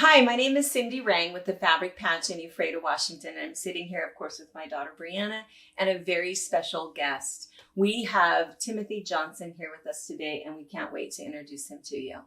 Hi, my name is Cindy Rang with the Fabric Patch in Ephrata, Washington. I'm sitting here, of course, with my daughter Brianna and a very special guest. We have Timothy Johnson here with us today, and we can't wait to introduce him to you.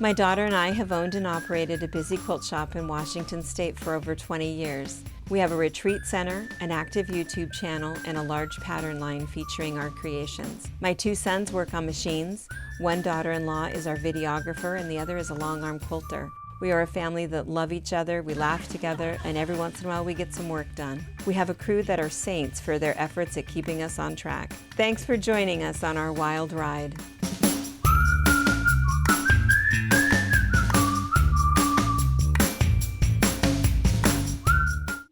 My daughter and I have owned and operated a busy quilt shop in Washington State for over 20 years. We have a retreat center, an active YouTube channel, and a large pattern line featuring our creations. My two sons work on machines. One daughter-in-law is our videographer, and the other is a long-arm quilter. We are a family that love each other, we laugh together, and every once in a while we get some work done. We have a crew that are saints for their efforts at keeping us on track. Thanks for joining us on our wild ride.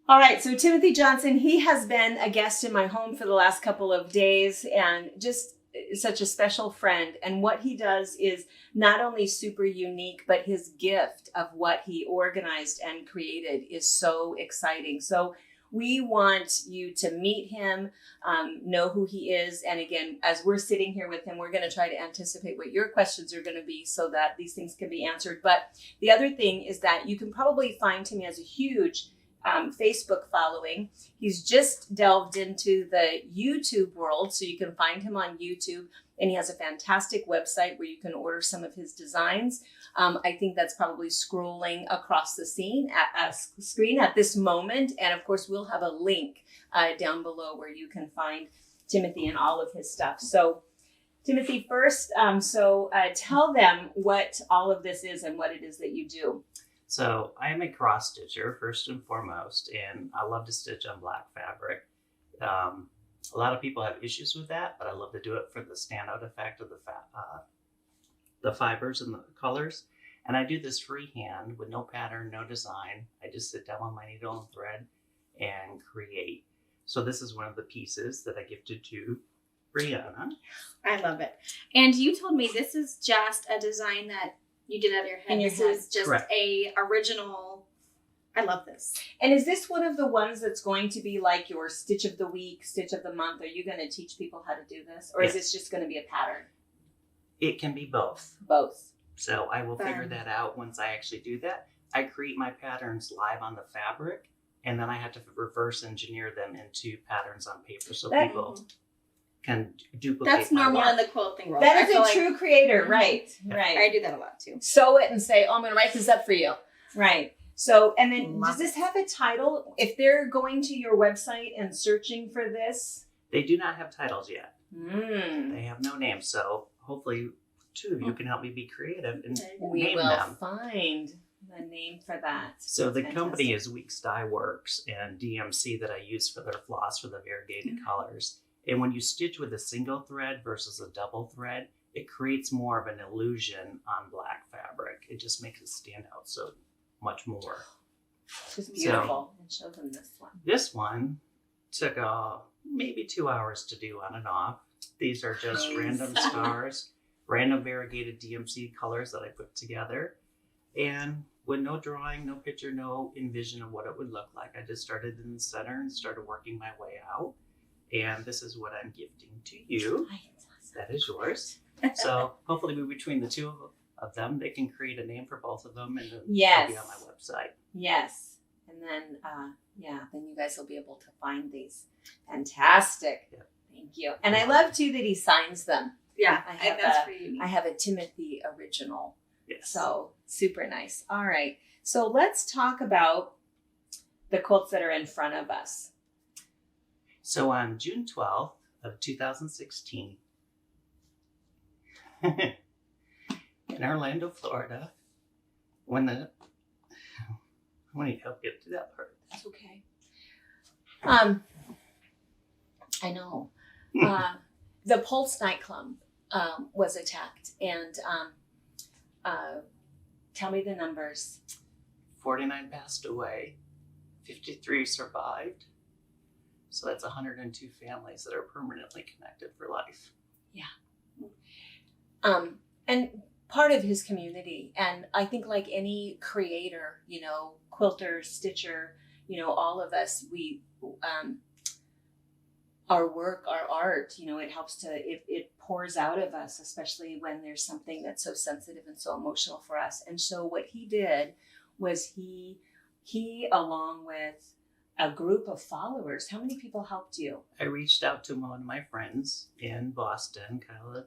All right, so Timothy Johnson, he has been a guest in my home for the last couple of days and just such a special friend. And what he does is not only super unique, but his gift of what he organized and created is so exciting. So we want you to meet him, know who he is. And again, as we're sitting here with him, we're going to try to anticipate what your questions are going to be so that these things can be answered. But the other thing is that you can probably find him as a huge Facebook following. He's just delved into the YouTube world, so you can find him on YouTube, and he has a fantastic website where you can order some of his designs. I think that's probably scrolling across the screen at this moment, and of course we'll have a link down below where you can find Timothy and all of his stuff. So Timothy, first, tell them what all of this is and what it is that you do. So I am a cross stitcher first and foremost, and I love to stitch on black fabric. A lot of people have issues with that, but I love to do it for the standout effect of the fibers and the colors. And I do this freehand with no pattern, no design. I just sit down on my needle and thread and create. So this is one of the pieces that I gifted to Brianna. I love it. And you told me this is just a design that you did out of your head. This is just Correct. a original. I love this. And is this one of the ones that's going to be like your stitch of the week, stitch of the month? Are you going to teach people how to do this? Or is this just going to be a pattern? It can be both. Both. So I will figure that out once I actually do that. I create my patterns live on the fabric, and then I have to reverse engineer them into patterns on paper so people can duplicate. That's normal my in the quilting world. That is a true creator, right? Yeah. Right. I do that a lot too. Sew it and say, "Oh, I'm going to write this up for you." Right. So, and then Love does this have a title? If they're going to your website and searching for this, They do not have titles yet. mm, They have no names. So hopefully, two of you can help me be creative and we name will them. find the name for that. So the Fantastic. company is Weeks Dye Works and DMC that I use for their floss for the variegated colors. And when you stitch with a single thread versus a double thread, it creates more of an illusion on black fabric. It just makes it stand out so much more. It's just beautiful. And show them this one. This one took maybe 2 hours to do on and off. These are just Nice. random stars, random variegated DMC colors that I put together. And with no drawing, no picture, no envision of what it would look like, I just started in the center and started working my way out. And this is what I'm gifting to you. That is yours. So hopefully between the two of them, they can create a name for both of them, and then Yes. it'll be on my website. Yes. And then, then you guys will be able to find these. Fantastic. Yeah. Thank you. And I love too that he signs them. Yeah, I have that's a- pretty unique. I have a Timothy original. Yes. So super nice. All right. So let's talk about the quilts that are in front of us. So on June 12th of 2016, in Orlando, Florida, when I need help get to that part. That's okay. I know. The Pulse nightclub was attacked, and tell me the numbers. 49 passed away, 53 survived. So that's 102 families that are permanently connected for life. And part of his community, and I think like any creator, quilter, stitcher, all of us, we our work, our art, it helps to, it pours out of us, especially when there's something that's so sensitive and so emotional for us. And so what he did was he along with a group of followers, how many people helped you? I reached out to one of my friends in Boston, Kyla,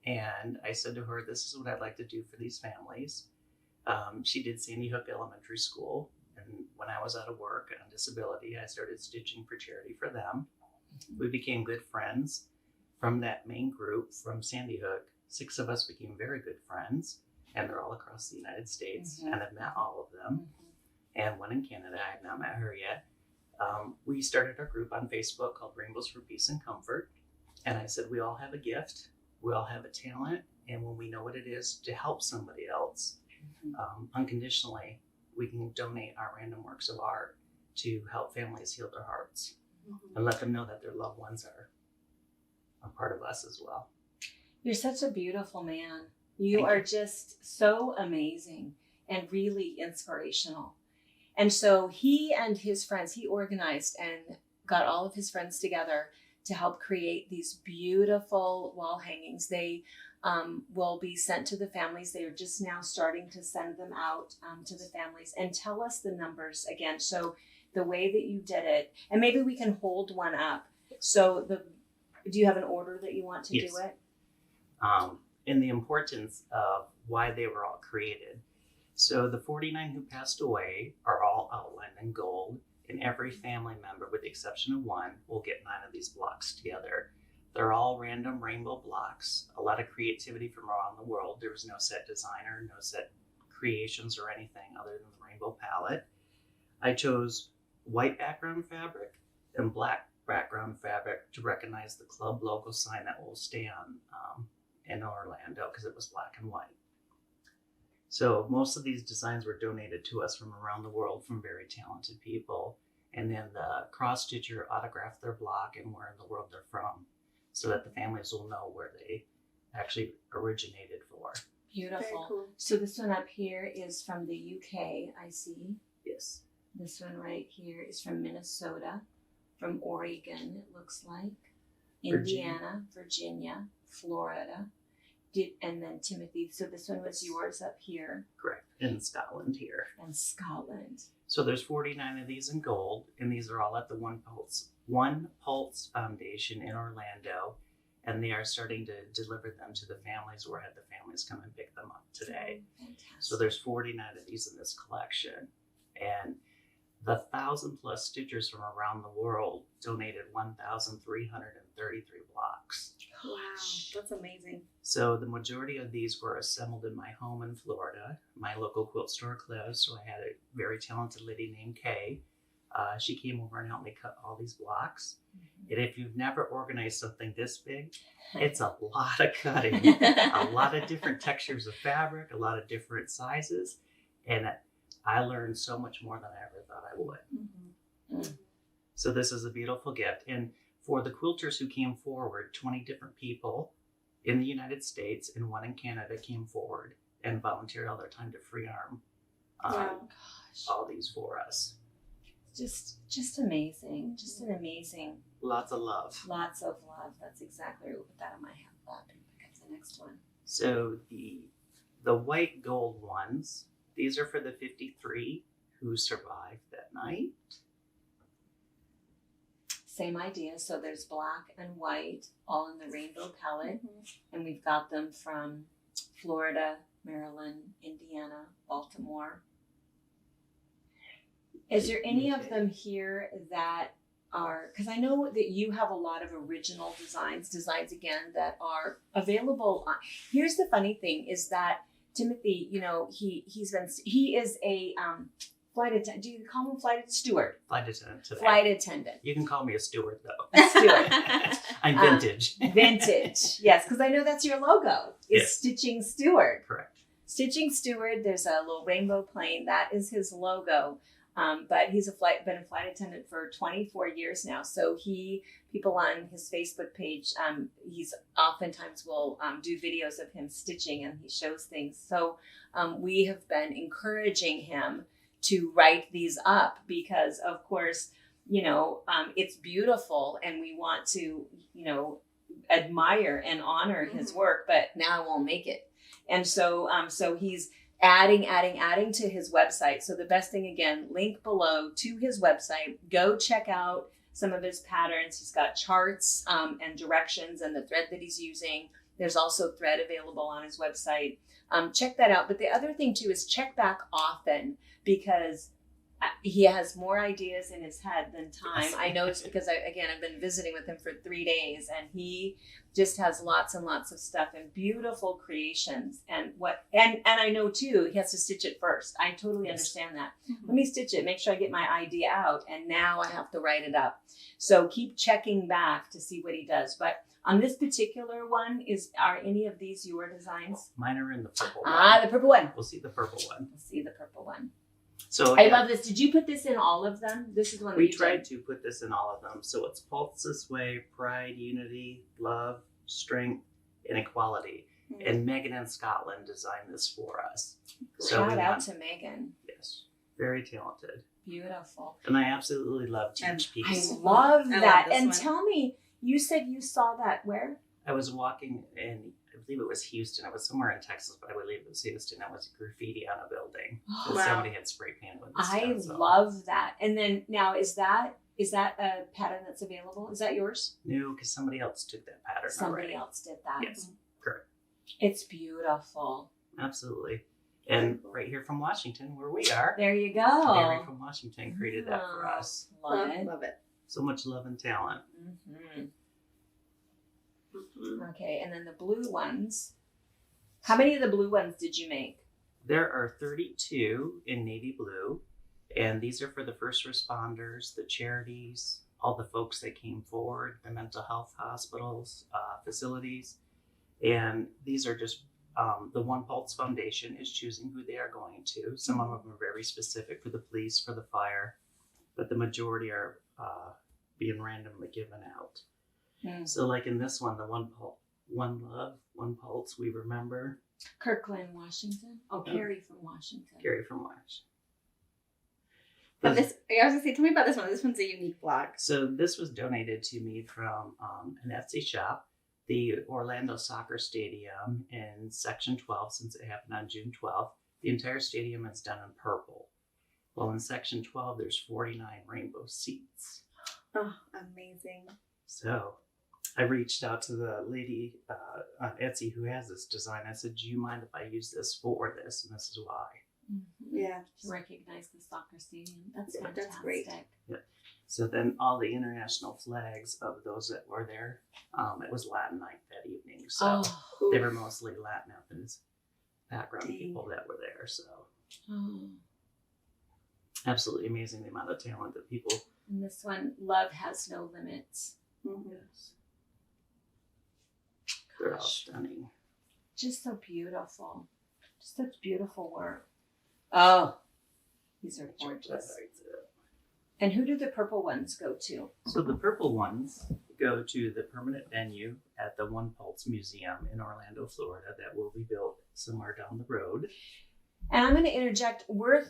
and I said to her, this is what I'd like to do for these families. She did Sandy Hook Elementary School, and when I was out of work on disability, I started stitching for charity for them. We became good friends. From that main group from Sandy Hook, 6 of us became very good friends, and they're all across the United States, and I've met all of them. And one in Canada, I have not met her yet. We started our group on Facebook called Rainbows for Peace and Comfort. And I said, we all have a gift, we all have a talent, and when we know what it is to help somebody else, unconditionally, we can donate our random works of art to help families heal their hearts and let them know that their loved ones are a part of us as well. You're such a beautiful man. You are just so amazing and really inspirational. And so he and his friends, he organized and got all of his friends together to help create these beautiful wall hangings. They will be sent to the families. They are just now starting to send them out to the families. And tell us the numbers again. So the way that you did it, and maybe we can hold one up. So do you have an order that you want to do it? And the importance of why they were all created. So the 49 who passed away are all outlined in gold, and every family member, with the exception of one, will get 9 of these blocks together. They're all random rainbow blocks, a lot of creativity from around the world. There was no set designer, no set creations or anything other than the rainbow palette. I chose white background fabric and black background fabric to recognize the club logo sign that will stay on in Orlando, because it was black and white. So most of these designs were donated to us from around the world from very talented people. And then the cross stitcher autographed their block and where in the world they're from, so that the families will know where they actually originated for. Beautiful. Very cool. So this one up here is from the UK, I see. Yes. This one right here is from Minnesota, from Oregon, it looks like, Indiana, Virginia, Florida, and then Timothy. So this one was yours up here. Correct. In Scotland here. And Scotland. So there's 49 of these in gold, and these are all at the One Pulse Foundation in Orlando, and they are starting to deliver them to the families, or have the families come and pick them up today. Fantastic. So there's 49 of these in this collection, and the 1,000+ stitchers from around the world donated 1,333 blocks. Wow, that's amazing. So the majority of these were assembled in my home in Florida. My local quilt store closed, so I had a very talented lady named Kay. She came over and helped me cut all these blocks. And if you've never organized something this big, it's a lot of cutting, a lot of different textures of fabric, a lot of different sizes. And I learned so much more than I ever thought I would. So this is a beautiful gift. And for the quilters who came forward, 20 different people in the United States and one in Canada came forward and volunteered all their time to free arm all these for us. Just amazing. Just an amazing. Lots of love. Lots of love. That's exactly. We'll put that on my lap and pick up the next one. So the white gold ones, these are for the 53 who survived that night. Same idea. So there's black and white, all in the rainbow palette, and we've got them from Florida, Maryland, Indiana, Baltimore. Is there any of them here that are, because I know that you have a lot of original designs again that are available. Here's the funny thing is that Timothy, he is a flight attendant. Do you call him steward? Flight attendant today. Flight attendant. You can call me a steward though. A steward. I'm vintage. Vintage. Yes, because I know that's your logo. Is Yes. Stitching Steward. Correct. Stitching Steward. There's a little rainbow plane. That is his logo. But he's been a flight attendant for 24 years now. So people on his Facebook page, he's oftentimes will do videos of him stitching, and he shows things. So we have been encouraging him to write these up because, of course, it's beautiful and we want to, admire and honor his work, but now I won't make it. And so he's adding to his website. So the best thing, again, link below to his website. Go check out some of his patterns. He's got charts and directions and the thread that he's using. There's also thread available on his website. Check that out. But the other thing too is check back often, because he has more ideas in his head than time. I know it's because I've been visiting with him for 3 days, and he just has lots and lots of stuff and beautiful creations. And I know too, he has to stitch it first. I totally understand that. Let me stitch it, make sure I get my idea out, and now I have to write it up. So keep checking back to see what he does. But on this particular one, are any of these your designs? Mine are in the purple one. The purple one. We'll see the purple one. We'll see the purple one. So I love this. Did you put this in all of them? This is the one we tried to put this in all of them. So it's pulse this way: pride, unity, love, strength, and equality. And Megan in Scotland designed this for us. So shout out to Megan. Yes, very talented. Beautiful. And I absolutely love Teach Peace. I love that. Love and one. tell me, you said you saw that where? I was walking in, I believe it was Houston. I was somewhere in Texas, but I believe it was Houston. It was graffiti on a building. Oh, that somebody had spray painted with this I stuff, so. love that. And then now, is that a pattern that's available? Is that yours? No, because somebody else took that pattern Somebody already. else did that. Yes, correct. It's beautiful. Absolutely. And right here from Washington, where we are, There you go. Mary from Washington created that for us. Love it. Love it. So much love and talent. Okay, and then the blue ones. How many of the blue ones did you make? There are 32 in navy blue, and these are for the first responders, the charities, all the folks that came forward, the mental health hospitals, facilities. And these are just the One Pulse Foundation is choosing who they are going to. Some of them are very specific for the police, for the fire, but the majority are being randomly given out. So like in this one, the One Love, One Pulse, we remember. Kirkland, Washington. Oh, Carrie from Washington. Carrie from Washington. But I was gonna say, tell me about this one. This one's a unique block. So this was donated to me from an Etsy shop, the Orlando Soccer Stadium in Section 12, since it happened on June 12th. The entire stadium is done in purple. Well, in Section 12, there's 49 rainbow seats. Oh, amazing. So I reached out to the lady on Etsy who has this design. I said, do you mind if I use this for this? And this is why. Yeah. To recognize the soccer stadium. That's Yeah, fantastic. that's great. Yeah. So then all the international flags of those that were there, it was Latin night that evening. So they were mostly Latin ethnic background people that were there. So absolutely amazing the amount of talent that people. And this one, love has no limits. Yes. They're all stunning. Just so beautiful. Just such beautiful work. Oh, these are gorgeous. And who do the purple ones go to? So the purple ones go to the permanent venue at the One Pulse Museum in Orlando, Florida, that will be built somewhere down the road. And I'm going to interject. We're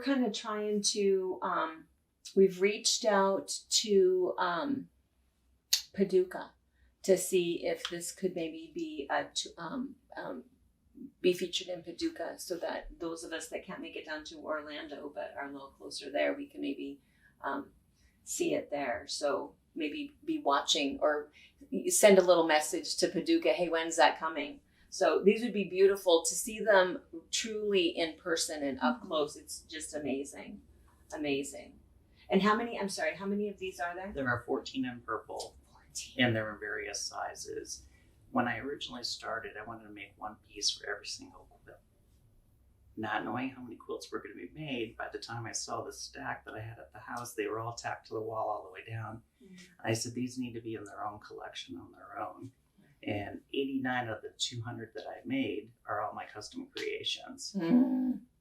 kind of trying to. We've reached out to Paducah to see if this could maybe be featured in Paducah, so that those of us that can't make it down to Orlando but are a little closer there, we can maybe see it there. So maybe be watching or send a little message to Paducah, hey, when's that coming? So these would be beautiful to see them truly in person and up close. It's just amazing. Amazing. And how many of these are there? There are 14 in purple, 14. And they're in various sizes. When I originally started, I wanted to make one piece for every single quilt. Not knowing how many quilts were going to be made, by the time I saw the stack that I had at the house, they were all tacked to the wall all the way down. I said, these need to be in their own collection on their own. And 89 of the 200 that I made are all my custom creations.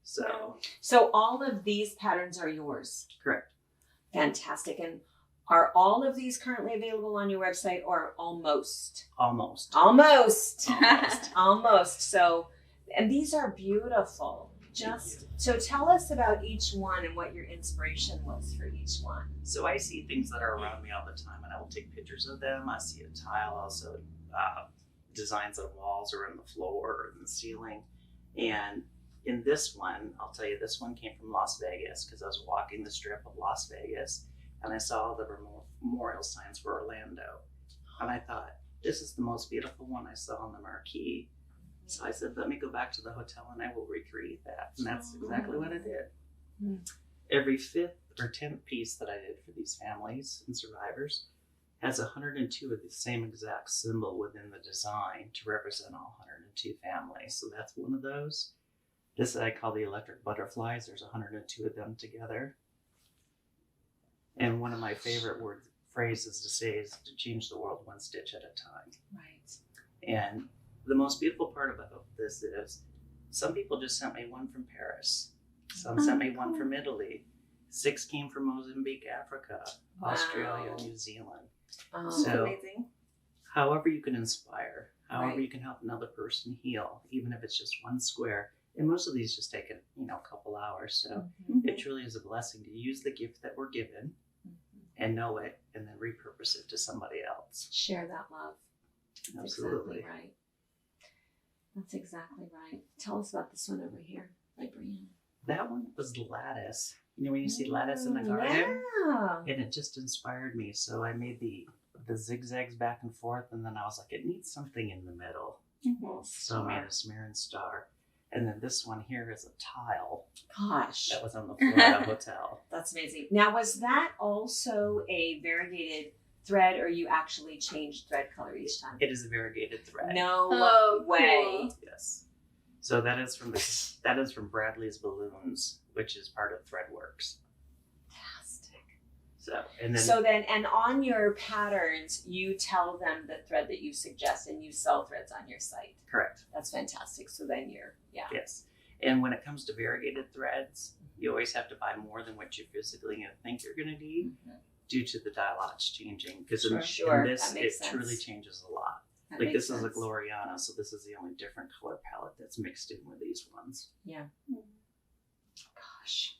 So all of these patterns are yours. Correct. Fantastic. And are all of these currently available on your website, or almost? Almost. Almost. So, and these are beautiful. So tell us about each one and what your inspiration was for each one. So I see things that are around me all the time, and I will take pictures of them. I see a tile, also designs on walls or in the floor or in the ceiling. And in this one, I'll tell you, this one came from Las Vegas because I was walking the strip of Las Vegas and I saw the memorial signs for Orlando. And I thought, this is the most beautiful one I saw on the marquee. So I said, let me go back to the hotel and I will recreate that. And that's exactly what I did. Mm. Every 5th or 10th piece that I did for these families and survivors has 102 of the same exact symbol within the design to represent all 102 families. So that's one of those. This I call the electric butterflies. There's 102 of them together. And one of my favorite phrases to say is to change the world one stitch at a time. Right. And the most beautiful part about this is some people just sent me one from Paris. Some sent me one from Italy. 6 came from Mozambique, Africa, Australia, New Zealand. Oh, That's So- amazing. However you can inspire, however Right. you can help another person heal, even if it's just one square. And most of these just take a couple hours. So it truly is a blessing to use the gift that we're given and know it and then repurpose it to somebody else. Share that love. That's Absolutely. exactly right. That's exactly right. Tell us about this one over here by Brianna. That one was lattice. You know when you see lattice in the garden? Yeah. And it just inspired me. So I made the zigzags back and forth, and then I was like, it needs something in the middle. So I made a Samaritan star. And then this one here is a tile Gosh, that was on the floor of the hotel. that's amazing. Now, was that also a variegated thread, or you actually changed thread color each time? It is a variegated thread. No Oh, way. cool. Yes. So that is from Bradley's Balloons, which is part of Threadworks. Fantastic. So And on your patterns, you tell them the thread that you suggest, and you sell threads on your site. correct. That's fantastic. So then Yes. And when it comes to variegated threads, you always have to buy more than what you're physically going to think you're going to need due to the dialogues changing. Because Sure. in this, That it makes sense. truly changes a lot. That Like makes this is a sense. Gloriana, so this is the only different color palette that's mixed in with these ones. Yeah. Gosh.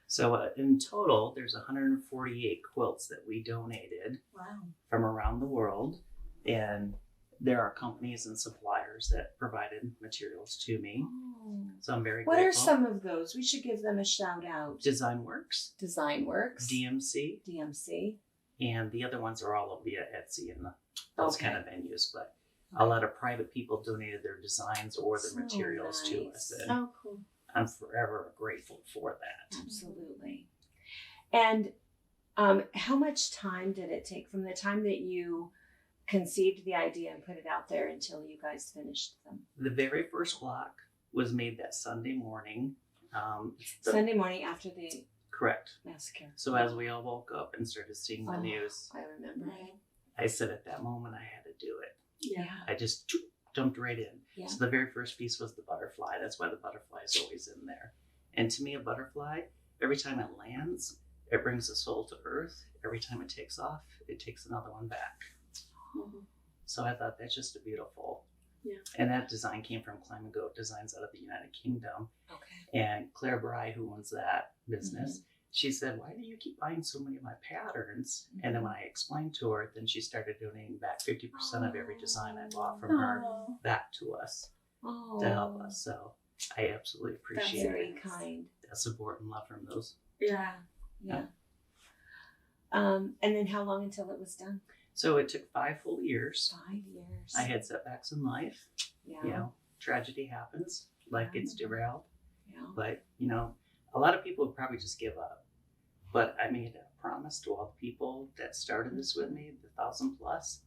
So in total, there's 148 quilts that we donated Wow. from around the world. And there are companies and suppliers that provided materials to me. Oh. So I'm very What grateful. are some of those? We should give them a shout out. Design Works, Design Works, DMC, DMC. and the other ones are all via Etsy and those Okay. kind of venues. But a lot of private people donated their designs or their So materials to nice. us. And Oh, cool. I'm forever grateful for that. Absolutely. And how much time did it take from the time that you conceived the idea and put it out there until you guys finished them? The very first block was made that Sunday morning. Sunday morning after the Correct. massacre. So as we all woke up and started seeing the news, I remember. I said at that moment I had to do it. Yeah. I just jumped right in. Yeah. So the very first piece was the butterfly. That's why the butterfly is always in there. And to me, a butterfly, every time it lands, it brings a soul to earth. Every time it takes off, it takes another one back. So I thought that's just a beautiful. Yeah. And that design came from Climb and Goat Designs out of the United Kingdom. Okay. And Claire Bry, who owns that business, she said, why do you keep buying so many of my patterns? And then when I explained to her, then she started donating back 50% of every design I bought from her back to us Oh. to help us. So I absolutely appreciate Very it. kind. That support and love from those. Yeah. Yeah. And then how long until it was done? So it took 5 full years. 5 years. I had setbacks in life. Yeah. You know, tragedy happens. Life gets derailed. Yeah. But, you know, a lot of people would probably just give up. But I made a promise to all the people that started this with me, the 1,000 plus,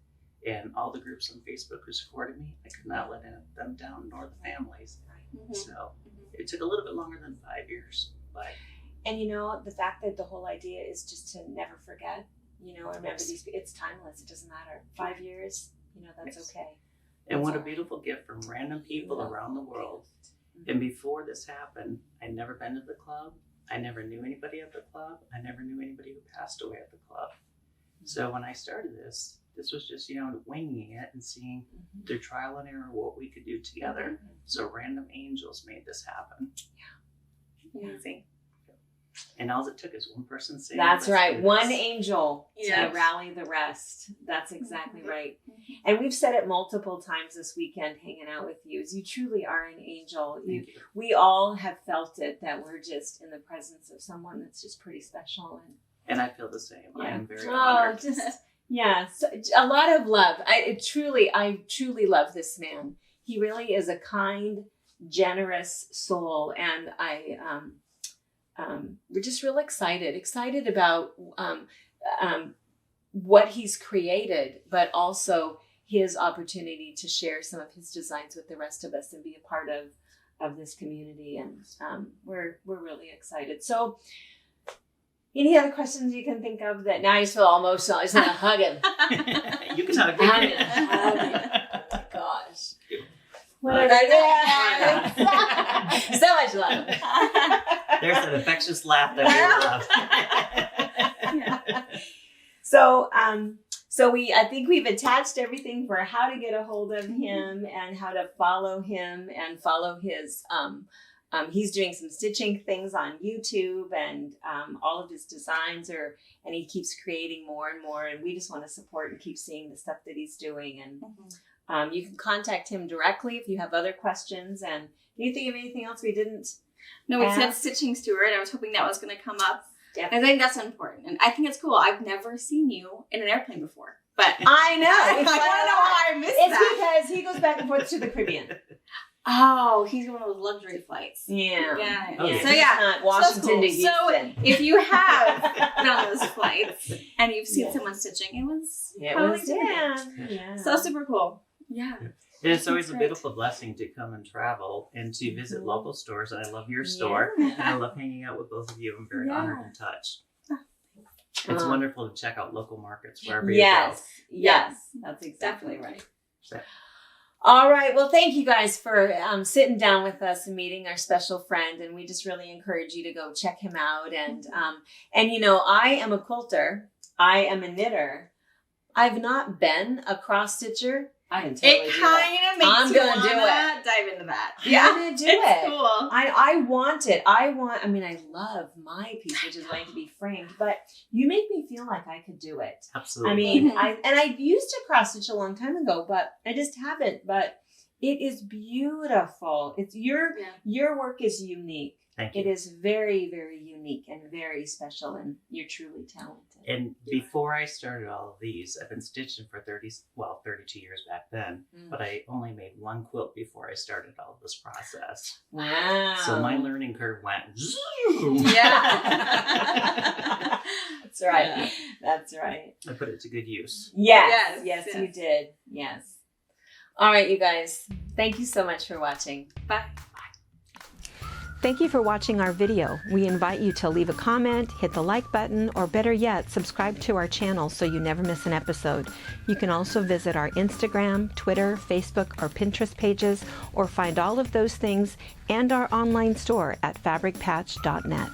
and all the groups on Facebook who supported me. I could not let them down, nor the families. So it took a little bit longer than 5 years. But And you know, the fact that the whole idea is just to never forget, you know, remember Yes. these, it's timeless. It doesn't matter. 5 years, you know, that's Yes. okay. and what a That's all. beautiful gift from random people Yeah. around the world. And before this happened, I'd never been to the club. I never knew anybody at the club. I never knew anybody who passed away at the club. So when I started this was just, winging it and seeing through trial and error what we could do together. So random angels made this happen. Amazing. And all it took is one person saying, That's "Let's right. do One this." angel Yes. to rally the rest. That's exactly right. And we've said it multiple times this weekend hanging out with you, is you truly are an angel. Thank you. We all have felt it, that we're just in the presence of someone that's just pretty special. And I feel the same. I am very Oh, honored. so a lot of love. I truly love this man. He really is a kind, generous soul, and we're just real excited about what he's created, but also his opportunity to share some of his designs with the rest of us and be a part of this community. And we're really excited. So, any other questions you can think of that now I just feel all emotional? I just want to hug him. You can hug me. Hug him. Oh my gosh. What Hug. did I do? So much love. There's an infectious laugh that we love. So I think we've attached everything for how to get a hold of him and how to follow him and follow his, he's doing some stitching things on YouTube, and all of his designs and he keeps creating more and more, and we just want to support and keep seeing the stuff that he's doing. And you can contact him directly if you have other questions. And do you think of anything else we didn't? No, we said ask? stitching Steward. I was hoping that was going to come up. Yep. I think that's important. And I think it's cool. I've never seen you in an airplane before. But I know. I don't know why I missed It's that. because he goes back and forth to the Caribbean. Oh, he's one of those luxury flights. Yeah. Yeah. Oh, yeah. So yeah, Not Washington cool. to Houston. So if you have been on those flights and you've seen someone stitching, it was so super cool. Yeah. And it's always a That's beautiful blessing to come and travel and to visit local stores. And I love your store. And I love hanging out with both of you. I'm very honored and touched. It's wonderful to check out local markets wherever you go. Yes, that's exactly Definitely. right. So, All right. Well, thank you guys for sitting down with us and meeting our special friend. And we just really encourage you to go check him out. And I am a quilter. I am a knitter. I've not been a cross stitcher. I can totally It do that. kind of makes I'm you gonna do wanna dive into that. I'm gonna do it's it. cool. I want it. I love my piece, which is going to be framed, but you make me feel like I could do it. absolutely. I mean, I used to cross stitch a long time ago, but I just haven't. But it is beautiful. It's your work is unique. Thank you. It is very, very unique and very special, and you're truly talented. And before I started all of these, I've been stitching for 32 years back then, but I only made one quilt before I started all of this process. Wow. So my learning curve went zoom. Yeah. That's right. Yeah. That's right. I put it to good use. Yes, Yes. you did. Yes. All right, you guys. Thank you so much for watching. Bye. Thank you for watching our video. We invite you to leave a comment, hit the like button, or better yet, subscribe to our channel so you never miss an episode. You can also visit our Instagram, Twitter, Facebook, or Pinterest pages, or find all of those things and our online store at fabricpatch.net.